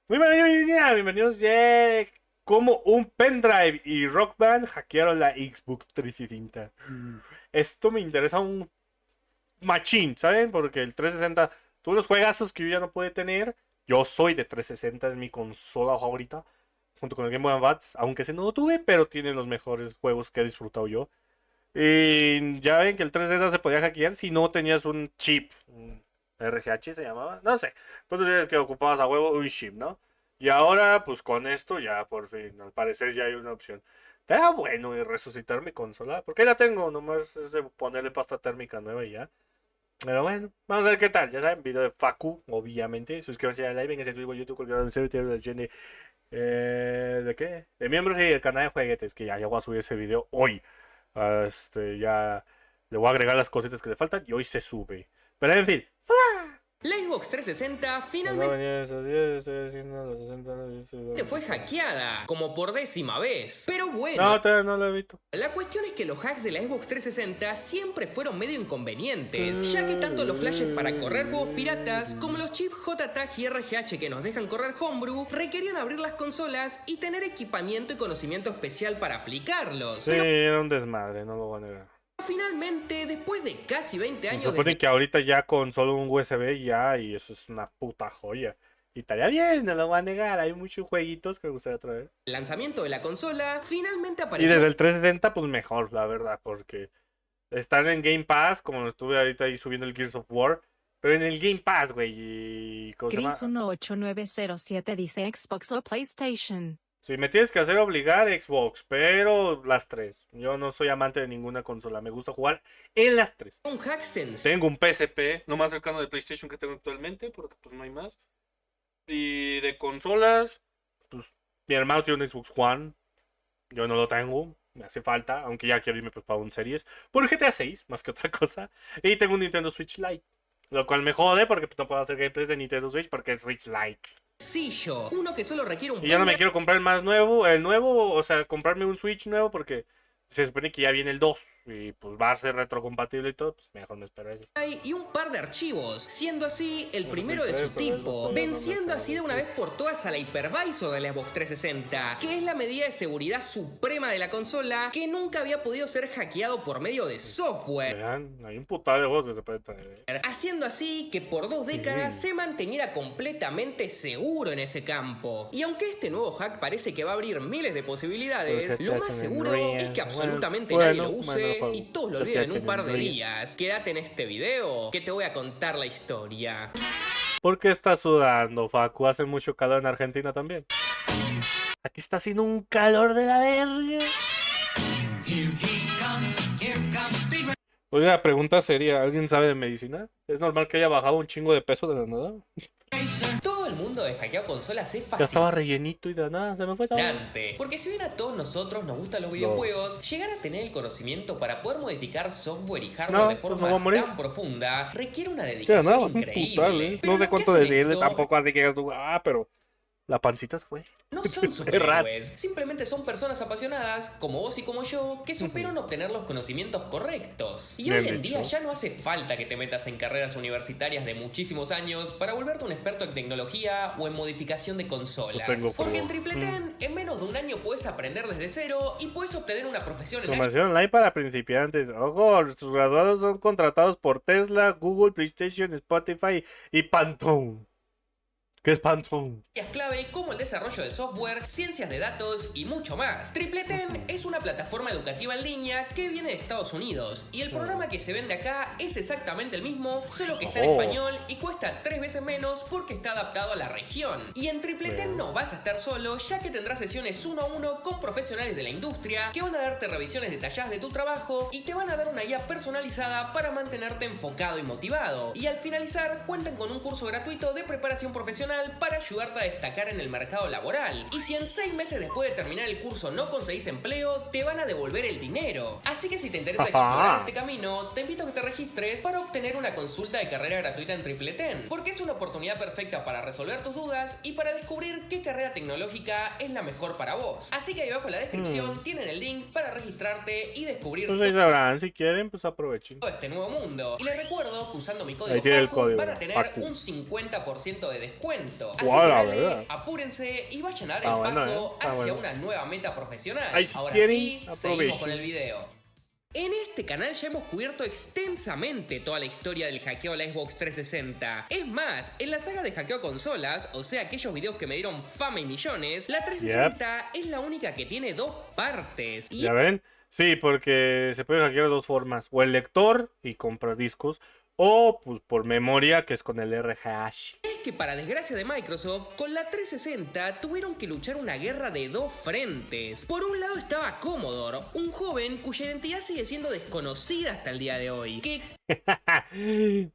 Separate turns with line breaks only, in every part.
Muy bienvenidos. Como un pendrive y Rock Band hackearon la Xbox 360. Esto me interesa un machín, ¿saben? Porque el 360, todos los juegazos que yo ya no pude tener, yo soy de 360, es mi consola favorita, junto con el Game Boy Advance, aunque ese no lo tuve, pero tiene los mejores juegos que he disfrutado yo. Y ya ven que el 360 se podía hackear si no tenías un chip. Un RGH se llamaba. No sé. Entonces que ocupabas a huevo un chip, ¿no? Y ahora, pues con esto ya por fin, al parecer ya hay una opción. Estaría bueno resucitar mi consola. Porque la tengo, nomás es de ponerle pasta térmica nueva y ya. Pero bueno, vamos a ver qué tal. Ya saben, video de Facu, obviamente. Suscríbanse al live en ese Twitter, YouTube, cualquier otro servidor de la opción ¿de qué? De miembros y el canal de jueguetes. Que ya voy a subir ese video hoy. Ya le voy a agregar las cositas que le faltan y hoy se sube. Pero en fin.
La Xbox 360 finalmente fue hackeada, como por 10ª vez. Pero bueno,
No, todavía no lo he visto.
la cuestión es que los hacks de la Xbox 360 siempre fueron medio inconvenientes, ya que tanto los flashes para correr juegos piratas como los chips JTAG y RGH que nos dejan correr Homebrew requerían abrir las consolas y tener equipamiento y conocimiento especial para aplicarlos.
Sí, era un desmadre, no lo voy a negar.
Finalmente, después de casi 20
Se
años
supone
desde
que ahorita ya con solo un USB ya, y eso es una puta joya. Y estaría bien, no lo voy a negar. Hay muchos jueguitos que me gustaría traer.
el lanzamiento de la consola, finalmente
Y
apareció
desde el 360, pues mejor, la verdad, porque están en Game Pass, como lo estuve ahorita ahí subiendo el Gears of War. Pero en el Game Pass, güey, y ¿cómo se llama?
Chris18907 dice Xbox o PlayStation.
Sí, me tienes que hacer obligar Xbox, pero las tres. Yo no soy amante de ninguna consola, me gusta jugar en las tres.
un hack sencillo.
Tengo un PSP, no más cercano de PlayStation que tengo actualmente, porque pues no hay más. Y de consolas, pues mi hermano tiene un Xbox One, yo no lo tengo, me hace falta, aunque ya quiero irme pues para un Series, por GTA 6, más que otra cosa. Y tengo un Nintendo Switch Lite, lo cual me jode porque pues, no puedo hacer gameplays de Nintendo Switch porque es Switch Lite.
Uno que solo requiere un
Y ya no me
pendrive
quiero comprar el nuevo, o sea, comprarme un Switch nuevo porque se supone que ya viene el 2 y pues va a ser retrocompatible y todo, pues mejor me espero eso.
y un par de archivos, siendo así el
No sé,
primero de
Play
su
3, pero
tipo,
todavía no me
venciendo así de una
cabe.
vez por todas a la hypervisor de la Xbox 360, que es la medida de seguridad suprema de la consola que nunca había podido ser hackeado por medio de software.
Vean, hay un putal de juegos que se pueden traer.
Haciendo así que por 2 décadas se manteniera completamente seguro en ese campo. Y aunque este nuevo hack parece que va a abrir miles de posibilidades, lo más seguro es que absolutamente nadie lo use y todos lo olviden en un par de días. Quédate en este video que te voy a contar la historia.
¿Por qué estás sudando, Facu? Hace mucho calor en Argentina también. Aquí está haciendo un calor de la verga. Oiga, pregunta seria, ¿alguien sabe de medicina? ¿Es normal que haya bajado un chingo de peso de la nada?
Todo el mundo de hackeo consolas es
Ya estaba
fascinante.
rellenito y de la nada se me fue todo.
Porque si bien a todos nosotros nos gustan los videojuegos, llegar a tener el conocimiento para poder modificar software y hardware
No,
de
pues
forma
no va a morir.
tan profunda requiere una
Ya
dedicación
nada, un
increíble.
putal, ¿eh?
Pero
No sé
los que
cuánto
hacen
decirle
esto
tampoco, así que pero la pancita se fue.
no son
raro.
superhéroes, simplemente son personas apasionadas, como vos y como yo, que supieron obtener los conocimientos correctos. Y
Bien
hoy en día
dicho.
ya no hace falta que te metas en carreras universitarias de muchísimos años para volverte un experto en tecnología o en modificación de consolas.
Lo tengo
Porque en
por-
Triple Ten, en menos de un año puedes aprender desde cero y puedes obtener una profesión en
Formación online para principiantes. Ojo, nuestros graduados son contratados por Tesla, Google, PlayStation, Spotify y Pantone. ¿Qué es Pantone?
áreas clave como el desarrollo de software, ciencias de datos y mucho más. Triple Ten es una plataforma educativa en línea que viene de Estados Unidos y el programa que se vende acá es exactamente el mismo, solo que está en
Oh.
español y cuesta 3 veces menos porque está adaptado a la región. Y en Triple Ten no vas a estar solo, ya que tendrás sesiones 1 a 1 con profesionales de la industria que van a darte revisiones detalladas de tu trabajo y te van a dar una guía personalizada para mantenerte enfocado y motivado. Y al finalizar cuentan con un curso gratuito de preparación profesional para ayudarte a destacar en el mercado laboral. Y si en 6 meses después de terminar el curso no conseguís empleo, te van a devolver el dinero. Así que si te interesa explorar este camino, te invito a que te registres para obtener una consulta de carrera gratuita en Triple Ten, porque es una oportunidad perfecta para resolver tus dudas y para descubrir qué carrera tecnológica es la mejor para vos. Así que ahí abajo en la descripción tienen el link para registrarte y descubrir
Pues ahí sabrán, si quieren, pues aprovechen.
todo este nuevo mundo. Y les recuerdo que usando mi
Ahí
código
tiene el
FACU
código,
van a tener
Facu.
un 50% de descuento. momento. Así
Wow,
que
la
dale,
verdad.
apúrense y vayan a dar el
Bueno,
paso
está
hacia
bueno.
una nueva meta profesional.
Ahí si
Ahora
quieren,
sí, seguimos
aprovechen.
con el video. En este canal ya hemos cubierto extensamente toda la historia del hackeo a la Xbox 360. Es más, en la saga de hackeo a consolas, o sea, aquellos videos que me dieron fama y millones, la 360 es la única que tiene dos partes. Y
¿Ya ven? Sí, porque se puede hackear de dos formas. O el lector y compras discos. O pues por memoria, que es con el R-Hash.
es que para desgracia de Microsoft, con la 360 tuvieron que luchar una guerra de dos frentes. Por un lado estaba Commodore, un joven cuya identidad sigue siendo desconocida hasta el día de hoy, que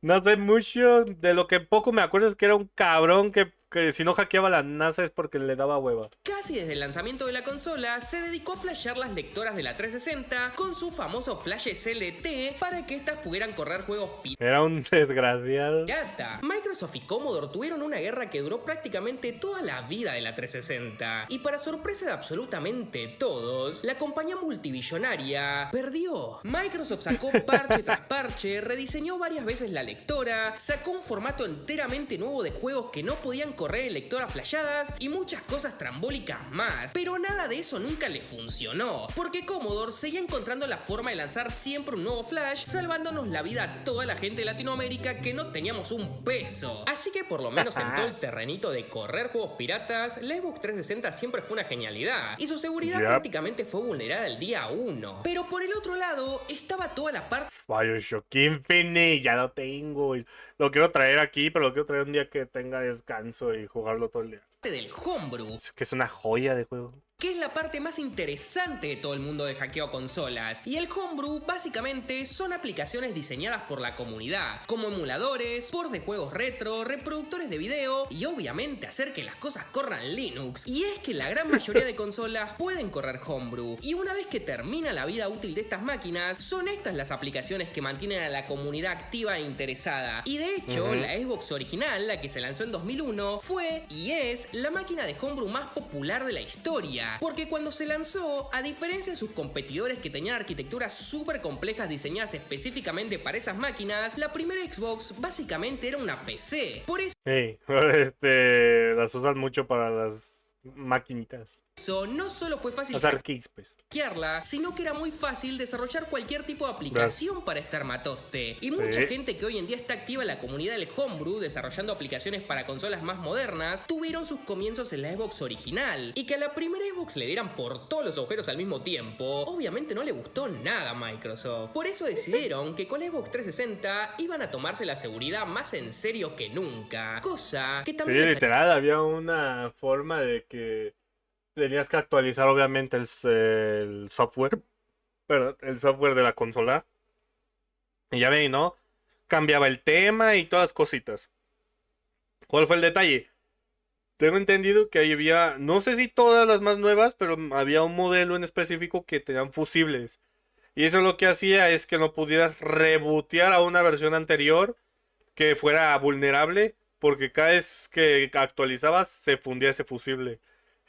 No sé mucho. De lo que poco me acuerdo es que era un cabrón que si no hackeaba la NASA es porque le daba hueva.
casi desde el lanzamiento de la consola se dedicó a flashear las lectoras de la 360 con su famoso flash SLT para que éstas pudieran correr juegos
Era un desgraciado.
pirata. Microsoft y Commodore tuvieron una guerra que duró prácticamente toda la vida de la 360 y para sorpresa de absolutamente todos, la compañía multibillonaria perdió. Microsoft sacó parche tras parche, rediseñó varias veces la lectora, sacó un formato enteramente nuevo de juegos que no podían correr en lectoras flashadas y muchas cosas trambólicas más. Pero nada de eso nunca le funcionó, porque Commodore seguía encontrando la forma de lanzar siempre un nuevo flash, salvándonos la vida a toda la gente de Latinoamérica que no teníamos un peso. Así que por lo menos en todo el terrenito de correr juegos piratas, la Xbox 360 siempre fue una genialidad y su seguridad
Yep.
prácticamente fue vulnerada el día 1. Pero por el otro lado estaba toda la parte
Bioshock Infinite, ya lo tengo. Lo quiero traer aquí, pero lo quiero traer un día que tenga descanso y jugarlo todo el día.
del homebrew,
Es que es una joya de juego.
que es la parte más interesante de todo el mundo de hackeo a consolas. Y el homebrew básicamente son aplicaciones diseñadas por la comunidad, como emuladores, ports de juegos retro, reproductores de video y obviamente hacer que las cosas corran Linux. Y es que la gran mayoría de consolas pueden correr homebrew, y una vez que termina la vida útil de estas máquinas, son estas las aplicaciones que mantienen a la comunidad activa e interesada. Y de hecho, la Xbox original, la que se lanzó en 2001, fue y es la máquina de homebrew más popular de la historia. Porque cuando se lanzó, a diferencia de sus competidores que tenían arquitecturas súper complejas diseñadas específicamente para esas máquinas, la primera Xbox básicamente era una PC. Por
Sí, las usan mucho para las maquinitas.
eso no solo fue fácil
Las arcades, pues.
hackearla, sino que era muy fácil desarrollar cualquier tipo de aplicación para este armatoste. Y mucha gente que hoy en día está activa en la comunidad del homebrew, desarrollando aplicaciones para consolas más modernas, tuvieron sus comienzos en la Xbox original. Y que a la primera Xbox le dieran por todos los agujeros al mismo tiempo, obviamente no le gustó nada a Microsoft. Por eso decidieron que con la Xbox 360 iban a tomarse la seguridad más en serio que nunca. Cosa que
Sí,
también les
literal, había una forma de que tenías que actualizar obviamente el software. Perdón, el software de la consola. Y ya ven, ¿no? Cambiaba el tema y todas cositas. ¿Cuál fue el detalle? Tengo entendido que ahí había, no sé si todas las más nuevas, pero había un modelo en específico que tenían fusibles. Y eso lo que hacía es que no pudieras rebootear a una versión anterior que fuera vulnerable, porque cada vez que actualizabas se fundía ese fusible.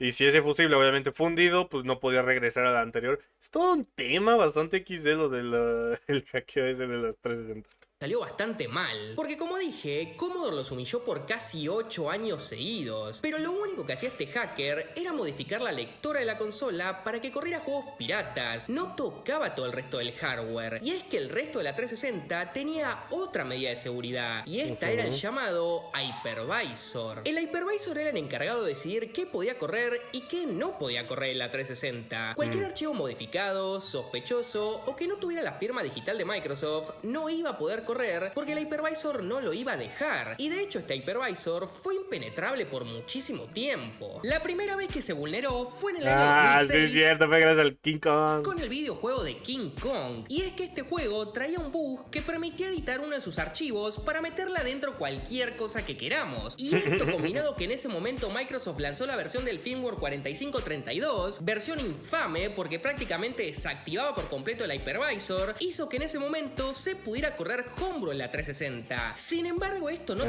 Y si ese fusible obviamente fundido, pues no podía regresar a la anterior. Es todo un tema bastante XD lo del el hackeo ese de las 360.
salió bastante mal. Porque como dije, Commodore los humilló por casi 8 años seguidos. Pero lo único que hacía este hacker era modificar la lectora de la consola para que corriera juegos piratas. No tocaba todo el resto del hardware. Y es que el resto de la 360 tenía otra medida de seguridad. Y esta era el llamado Hypervisor. El Hypervisor era el encargado de decidir qué podía correr y qué no podía correr en la 360. Cualquier archivo modificado, sospechoso o que no tuviera la firma digital de Microsoft no iba a poder correr porque el Hypervisor no lo iba a dejar. Y de hecho este Hypervisor fue impenetrable por muchísimo tiempo. La primera vez que se vulneró fue en el año
Sí,
2006
es cierto, fue gracias al King Kong.
con el videojuego de King Kong. Y es que este juego traía un bug que permitía editar uno de sus archivos para meterle adentro cualquier cosa que queramos. Y esto combinado que en ese momento Microsoft lanzó la versión del firmware 4532, versión infame porque prácticamente desactivaba por completo el Hypervisor, hizo que en ese momento se pudiera correr homebrew en la 360. Sin embargo, esto no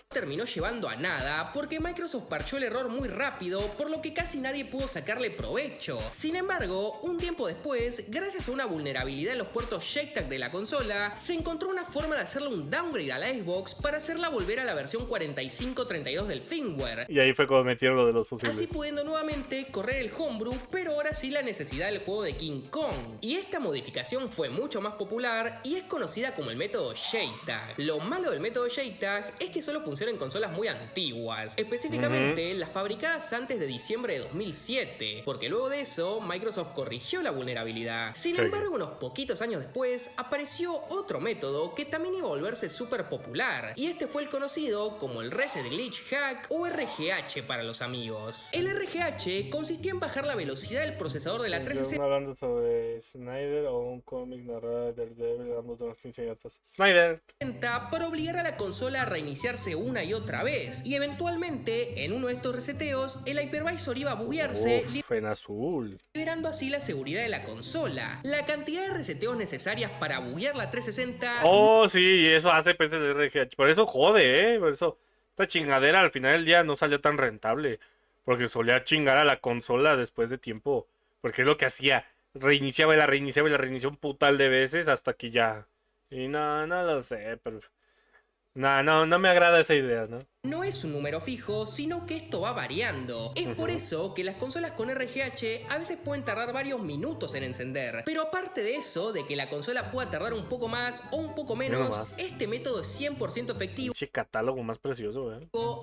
terminó llevando a nada porque Microsoft parchó el error muy rápido, por lo que casi nadie pudo sacarle provecho. Sin embargo, un tiempo después, gracias a una vulnerabilidad en los puertos JTAG de la consola, se encontró una forma de hacerle un downgrade a la Xbox para hacerla volver a la versión 4532 del firmware.
Y ahí fue cuando metieron lo de los fusibles.
Así pudiendo nuevamente correr el homebrew, pero ahora sí la necesidad del juego de King Kong. Y esta modificación fue mucho más popular y es conocida como el método JTAG. Lo malo del método JTAG es que solo funciona en consolas muy antiguas, específicamente las fabricadas antes de diciembre de 2007, porque luego de eso Microsoft corrigió la vulnerabilidad. Sin embargo, unos poquitos años después apareció otro método que también iba a volverse súper popular, y este fue el conocido como el Reset Glitch Hack o RGH para los amigos. El RGH consistía en bajar la velocidad del procesador de la 360.
Hablando sobre Snyder o un cómic narrado del Devil, ambos de los 15 años. Snyder.
Para obligar a la consola a reiniciarse una y otra vez, y eventualmente en uno de estos reseteos el hypervisor iba a buguearse,
En azul.
liberando así la seguridad de la consola. La cantidad de reseteos necesarias para buguear la 360
Oh, sí, y eso hace pues el RGH. Por eso jode, por eso esta chingadera al final del día no salió tan rentable, porque solía chingar a la consola después de tiempo, porque es lo que hacía, reiniciaba y la reiniciaba y la reiniciaba un putal de veces hasta que ya. Y no lo sé, pero no me agrada esa idea, ¿no?
no es un número fijo, sino que esto va variando. Es por eso que las consolas con RGH a veces pueden tardar varios minutos en encender. Pero aparte de eso, de que la consola pueda tardar un poco más o un poco menos, este método es 100% efectivo
Che, catálogo más precioso,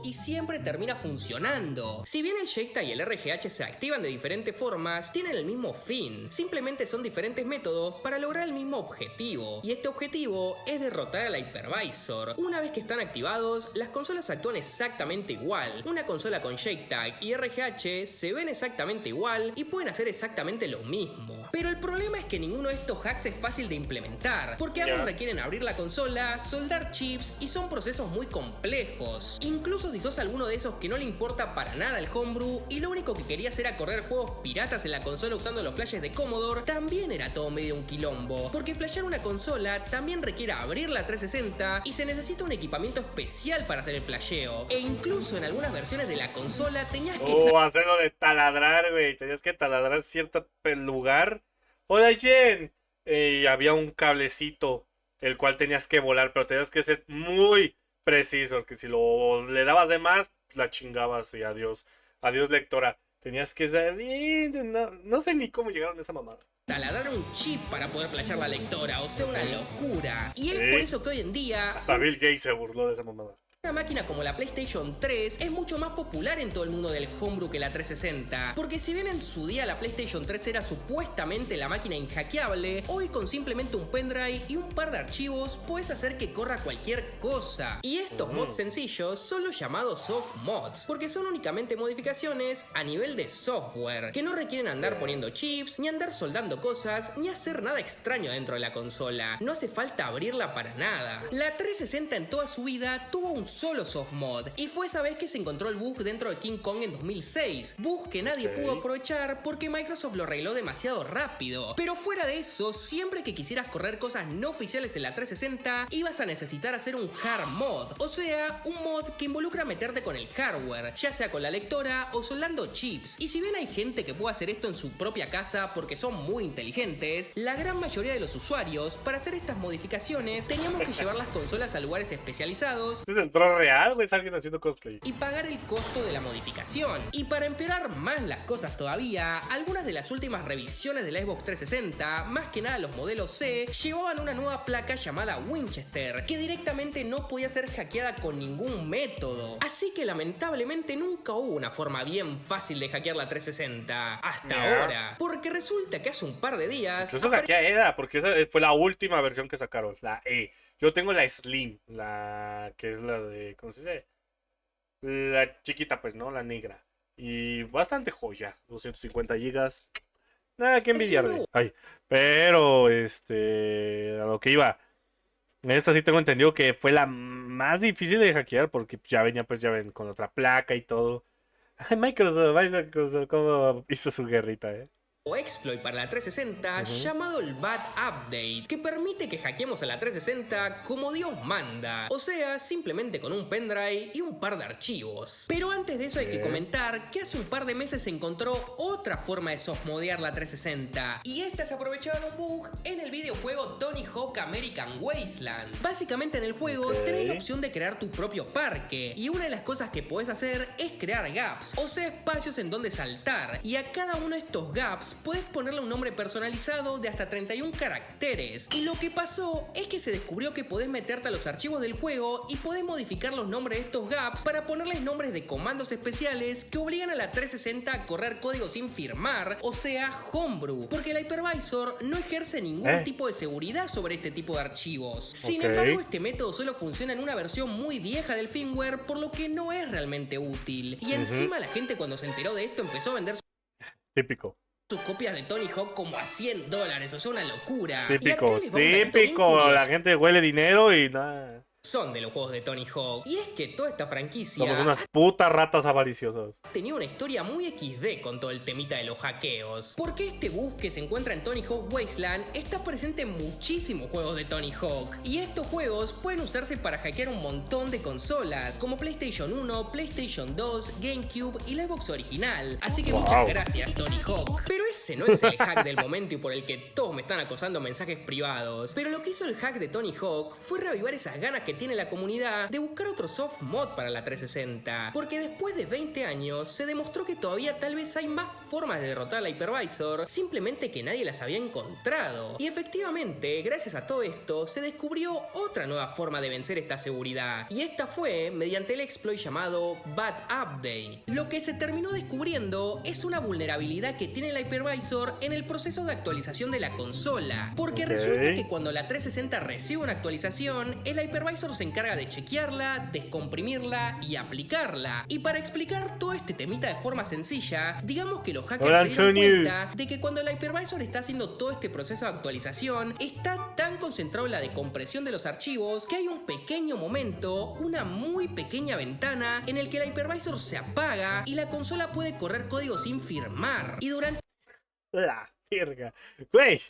y siempre termina funcionando. Si bien el JTAG y el RGH se activan de diferentes formas, tienen el mismo fin. Simplemente son diferentes métodos para lograr el mismo objetivo. Y este objetivo es derrotar al hypervisor. Una vez que están activados, las consolas actúan exactamente igual. Una consola con JTAG y RGH se ven exactamente igual y pueden hacer exactamente lo mismo. Pero el problema es que ninguno de estos hacks es fácil de implementar, porque ambos requieren abrir la consola, soldar chips y son procesos muy complejos. Incluso si sos alguno de esos que no le importa para nada el homebrew y lo único que querías era correr juegos piratas en la consola usando los flashes de Commodore, también era todo medio un quilombo, porque flashear una consola también requiere abrir la 360 y se necesita un equipamiento especial para hacer el flasheo. E incluso en algunas versiones de la consola tenías que
hacerlo de taladrar, güey. Tenías que taladrar cierto lugar. Hola, Jen. Y había un cablecito, el cual tenías que volar, pero tenías que ser muy preciso, porque si le dabas de más, la chingabas y adiós. Adiós, lectora. Tenías que ser bien. No sé ni cómo llegaron a esa mamada.
Taladrar un chip para poder flashear la lectora, o sea, una locura. Y es por eso que hoy en día
hasta Bill Gates se burló de esa mamada.
Una máquina como la PlayStation 3 es mucho más popular en todo el mundo del homebrew que la 360, porque si bien en su día la PlayStation 3 era supuestamente la máquina inhackeable, hoy con simplemente un pendrive y un par de archivos puedes hacer que corra cualquier cosa. Y estos mods sencillos son los llamados soft mods, porque son únicamente modificaciones a nivel de software, que no requieren andar poniendo chips, ni andar soldando cosas, ni hacer nada extraño dentro de la consola. No hace falta abrirla para nada. La 360 en toda su vida tuvo un solo soft mod, y fue esa vez que se encontró el bug dentro de King Kong en 2006, bug que nadie pudo aprovechar porque Microsoft lo arregló demasiado rápido. Pero fuera de eso, siempre que quisieras correr cosas no oficiales en la 360, ibas a necesitar hacer un hard mod, o sea, un mod que involucra meterte con el hardware, ya sea con la lectora o soldando chips. Y si bien hay gente que puede hacer esto en su propia casa porque son muy inteligentes, la gran mayoría de los usuarios, para hacer estas modificaciones, teníamos que llevar las consolas a lugares especializados.
Este es el troll real, güey, es alguien haciendo cosplay.
Y pagar el costo de la modificación. Y para empeorar más las cosas todavía, algunas de las últimas revisiones de la Xbox 360, más que nada los modelos C, llevaban una nueva placa llamada Winchester, que directamente no podía ser hackeada con ningún método. Así que lamentablemente nunca hubo una forma bien fácil de hackear la 360 hasta ahora. Porque resulta que hace un par de días...
Eso hackea era, porque esa fue la última versión que sacaron, la E. Yo tengo la Slim, la que es la de, ¿cómo se dice? La chiquita, pues, ¿no? La negra. Y bastante joya, 250 gigas. Nada que envidiarle. Ay, pero, a lo que iba. Esta sí tengo entendido que fue la más difícil de hackear porque ya venía, pues, ya ven, con otra placa y todo. Ay, Microsoft, ¿cómo hizo su guerrita,
exploit para la 360 llamado el Bad Update, que permite que hackeemos a la 360 como Dios manda, o sea, simplemente con un pendrive y un par de archivos. Pero antes de eso hay que comentar que hace un par de meses se encontró otra forma de softmodear la 360, y esta es aprovechar un bug en el videojuego Tony Hawk American Wasteland. Básicamente en el juego tenés la opción de crear tu propio parque, y una de las cosas que podés hacer es crear gaps, o sea, espacios en donde saltar, y a cada uno de estos gaps puedes ponerle un nombre personalizado de hasta 31 caracteres. Y lo que pasó es que se descubrió que podés meterte a los archivos del juego y podés modificar los nombres de estos gaps para ponerles nombres de comandos especiales que obligan a la 360 a correr código sin firmar, o sea, homebrew, porque el hypervisor no ejerce ningún tipo de seguridad sobre este tipo de archivos. Sin embargo, este método solo funciona en una versión muy vieja del firmware, por lo que no es realmente útil. Y encima la gente, cuando se enteró de esto, empezó a vender
Típico.
sus copias de Tony Hawk como a $100, o sea, una locura.
Típico,
Y acá les va un datito bien
típico.
curioso.
La gente huele dinero y nada.
Son de los juegos de Tony Hawk. Y es que toda esta franquicia
Somos unas putas ratas avariciosas.
tenía una historia muy XD con todo el temita de los hackeos. Porque este bug que se encuentra en Tony Hawk Wasteland está presente en muchísimos juegos de Tony Hawk. Y estos juegos pueden usarse para hackear un montón de consolas, como PlayStation 1, PlayStation 2, GameCube y la Xbox original. Así que muchas gracias, Tony Hawk. Pero ese no es el hack del momento y por el que todos me están acosando mensajes privados. Pero lo que hizo el hack de Tony Hawk fue reavivar esas ganas que tiene la comunidad de buscar otro soft mod para la 360, porque después de 20 años se demostró que todavía tal vez hay más formas de derrotar al hypervisor, simplemente que nadie las había encontrado. Y efectivamente, gracias a todo esto, se descubrió otra nueva forma de vencer esta seguridad, y esta fue mediante el exploit llamado Bad Update. Lo que se terminó descubriendo es una vulnerabilidad que tiene el hypervisor en el proceso de actualización de la consola, porque resulta que cuando la 360 recibe una actualización, el hypervisor se encarga de chequearla, descomprimirla y aplicarla. Y para explicar todo este temita de forma sencilla, digamos que los hackers se dieron cuenta de que cuando el hypervisor está haciendo todo este proceso de actualización, está tan concentrado en la decompresión de los archivos que hay un pequeño momento, una muy pequeña ventana en el que el hypervisor se apaga y la consola puede correr código sin firmar. Y durante
La verga. Güey.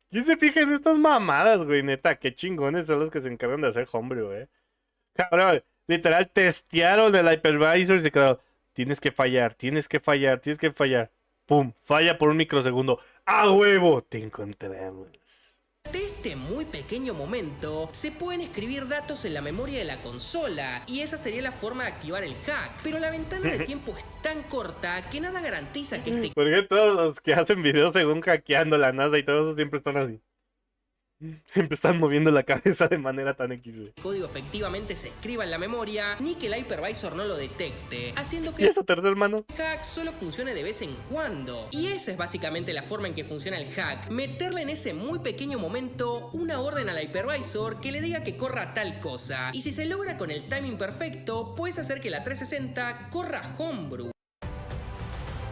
¿Quién se fija en estas mamadas, güey? Neta, qué chingones son los que se encargan de hacer homebrew, Cabrón, literal, testearon el hypervisor y se quedaron. Tienes que fallar, tienes que fallar, tienes que fallar. Pum, falla por un microsegundo. ¡A huevo! Te encontramos.
este muy pequeño momento se pueden escribir datos en la memoria de la consola y esa sería la forma de activar el hack, pero la ventana de tiempo es tan corta que nada garantiza que este
Porque todos los que hacen videos según hackeando la NASA y todo eso siempre están así. Siempre están moviendo la cabeza de manera tan X.
código efectivamente se escriba en la memoria ni que el hypervisor no lo detecte, haciendo
¿Y
que
esa tercer mano?
el hack solo funcione de vez en cuando. Y esa es básicamente la forma en que funciona el hack: meterle en ese muy pequeño momento una orden al hypervisor que le diga que corra tal cosa. Y si se logra con el timing perfecto, puedes hacer que la 360 corra homebrew.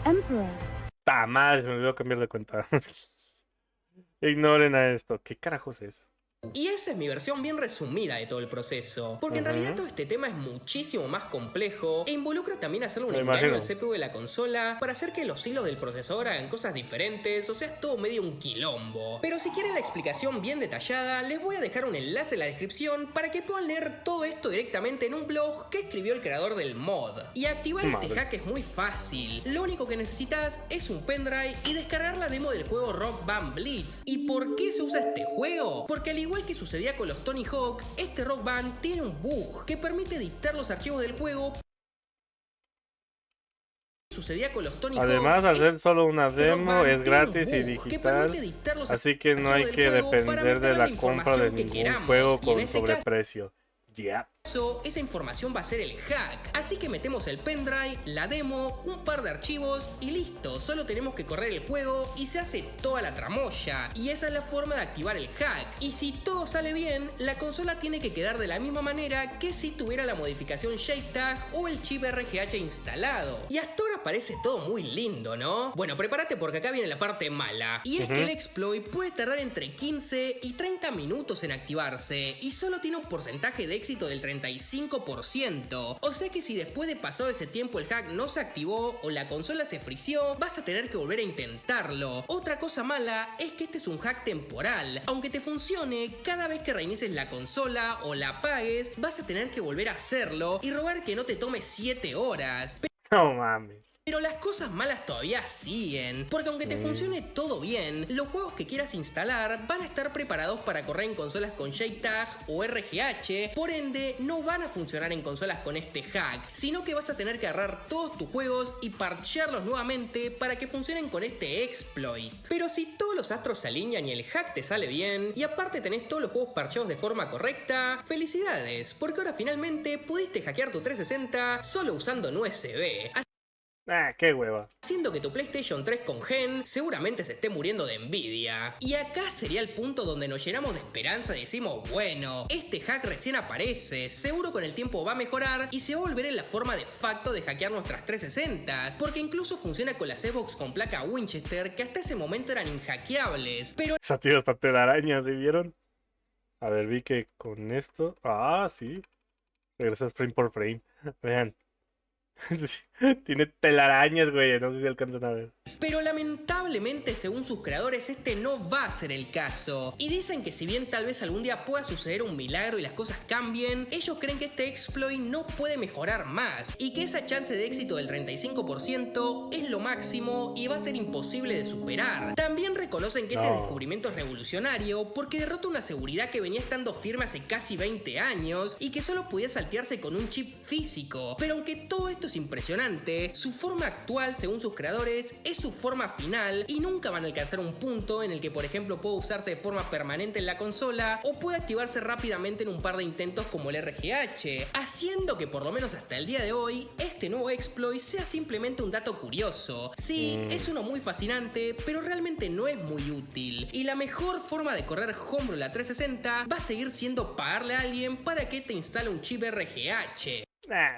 Emperor.
¡Ta madre! Se me olvidó cambiar de cuenta. Ignoren a esto. ¿Qué carajos es?
Y esa es mi versión bien resumida de todo el proceso, porque en realidad todo este tema es muchísimo más complejo e involucra también hacerle un engaño al CPU de la consola para hacer que los hilos del procesador hagan cosas diferentes, o sea, es todo medio un quilombo. Pero si quieren la explicación bien detallada, les voy a dejar un enlace en la descripción para que puedan leer todo esto directamente en un blog que escribió el creador del mod. Y activar este hack es muy fácil, lo único que necesitas es un pendrive y descargar la demo del juego Rock Band Blitz. ¿Y por qué se usa este juego? Porque al igual que sucedía con los Tony Hawk, este Rock Band tiene un bug que permite editar los archivos del juego. Sucedía con los Tony
Además,
Hawk,
hacer solo una demo
Band
es
tiene un
gratis y
bug que
digital,
permite editar los
así que no hay
archivos
que
del juego para
depender de
meterle
la
la
compra de
información que
ningún
queramos,
juego
y en
con
este caso,
sobreprecio. Ya.
esa información va a ser el hack, así que metemos el pendrive, la demo, un par de archivos y listo, solo tenemos que correr el juego y se hace toda la tramoya, y esa es la forma de activar el hack. Y si todo sale bien, la consola tiene que quedar de la misma manera que si tuviera la modificación JTAG o el chip RGH instalado. Y hasta ahora parece todo muy lindo, ¿no? Bueno, prepárate porque acá viene la parte mala. Y es que el exploit puede tardar entre 15 y 30 minutos en activarse y solo tiene un porcentaje de éxito del 35%. O sea que si después de pasado ese tiempo el hack no se activó o la consola se frició, vas a tener que volver a intentarlo. Otra cosa mala es que este es un hack temporal. Aunque te funcione, cada vez que reinicies la consola o la apagues, vas a tener que volver a hacerlo y robar que no te tome 7 horas.
No mames.
Pero las cosas malas todavía siguen, porque aunque te funcione todo bien, los juegos que quieras instalar van a estar preparados para correr en consolas con JTAG o RGH, por ende no van a funcionar en consolas con este hack, sino que vas a tener que agarrar todos tus juegos y parchearlos nuevamente para que funcionen con este exploit. Pero si todos los astros se alinean y el hack te sale bien, y aparte tenés todos los juegos parcheados de forma correcta, felicidades, porque ahora finalmente pudiste hackear tu 360 solo usando un USB.
Ah, qué hueva.
Haciendo que tu PlayStation 3 con Gen seguramente se esté muriendo de envidia. Y acá sería el punto donde nos llenamos de esperanza y decimos, bueno, este hack recién aparece, seguro con el tiempo va a mejorar y se va a volver en la forma de facto de hackear nuestras 360s, porque incluso funciona con las Xbox con placa Winchester que hasta ese momento eran inhackeables. Pero
Esa tía hasta telaraña, ¿sí vieron? A ver, vi que con esto... Ah, sí. Regresas frame por frame. Vean. Sí, tiene telarañas, güey. No sé si alcanzan a ver.
Pero lamentablemente, según sus creadores, este no va a ser el caso. Y dicen que si bien tal vez algún día pueda suceder un milagro y las cosas cambien, ellos creen que este exploit no puede mejorar más y que esa chance de éxito del 35% es lo máximo y va a ser imposible de superar. También reconocen que este descubrimiento es revolucionario porque derrota una seguridad que venía estando firme hace casi 20 años y que solo podía saltearse con un chip físico. Pero aunque todo esto es impresionante, su forma actual, según sus creadores, es su forma final y nunca van a alcanzar un punto en el que, por ejemplo, pueda usarse de forma permanente en la consola o pueda activarse rápidamente en un par de intentos como el RGH, haciendo que por lo menos hasta el día de hoy este nuevo exploit sea simplemente un dato curioso. Sí, es uno muy fascinante, pero realmente no es muy útil y la mejor forma de correr Homebrew en la 360 va a seguir siendo pagarle a alguien para que te instale un chip RGH.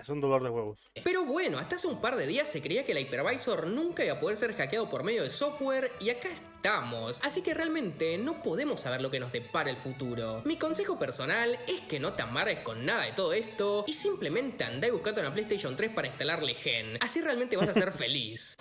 Es un dolor de huevos.
Pero bueno, hasta hace un par de días se creía que el Hypervisor nunca iba a poder ser hackeado por medio de software y acá estamos. Así que realmente no podemos saber lo que nos depara el futuro. Mi consejo personal es que no te amarres con nada de todo esto y simplemente andá y buscate una PlayStation 3 para instalarle Gen. Así realmente vas a ser feliz.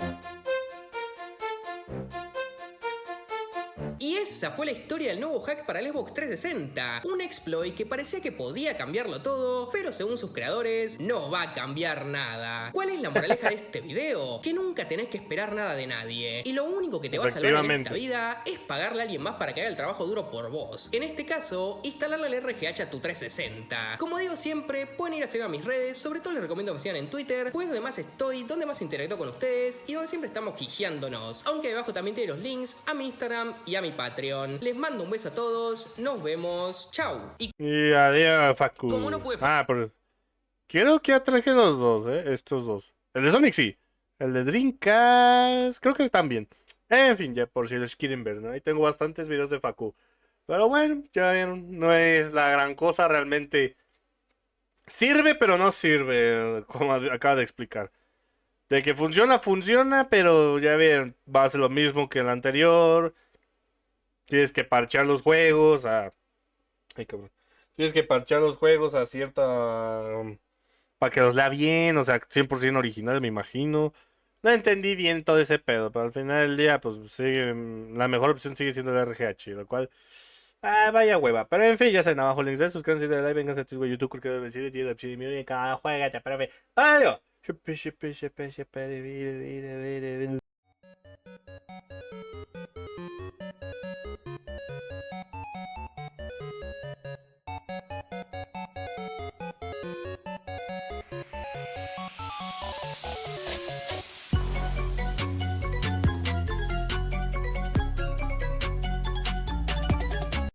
Y esa fue la historia del nuevo hack para el Xbox 360, un exploit que parecía que podía cambiarlo todo, pero según sus creadores, no va a cambiar nada. ¿Cuál es la moraleja de este video? Que nunca tenés que esperar nada de nadie, y lo único que te va a salvar en esta vida es pagarle a alguien más para que haga el trabajo duro por vos. En este caso, instalarle el RGH a tu 360. Como digo siempre, pueden ir a seguir a mis redes, sobre todo les recomiendo que me sigan en Twitter, pues donde más estoy, donde más interactúo con ustedes, y donde siempre estamos quijeándonos. Aunque abajo también tiene los links a mi Instagram y a mi Patreon. Les mando un beso a todos, nos vemos, chau.
Y adiós, Facu.
Como no puede
pero... Creo que ya traje los dos, estos dos. El de Sonic sí. El de Dreamcast... Creo que también. En fin, ya por si los quieren ver, ¿no? Ahí tengo bastantes videos de Facu. Pero bueno, ya vieron, no es la gran cosa realmente. Sirve, pero no sirve, como acaba de explicar. De que funciona, funciona, pero ya ven, va a ser lo mismo que el anterior. Tienes que parchear los juegos a... Ay, cabrón. Tienes que parchear los juegos a cierta... para que los lea bien, o sea, 100% original, me imagino. No entendí bien todo ese pedo, pero al final del día, pues sigue, la mejor opción sigue siendo el RGH, lo cual... vaya hueva. Pero en fin, ya saben, abajo links de suscríbanse, de like, vengan a YouTube, porque deben decir, tío, la y mi cada juega, pero adiós.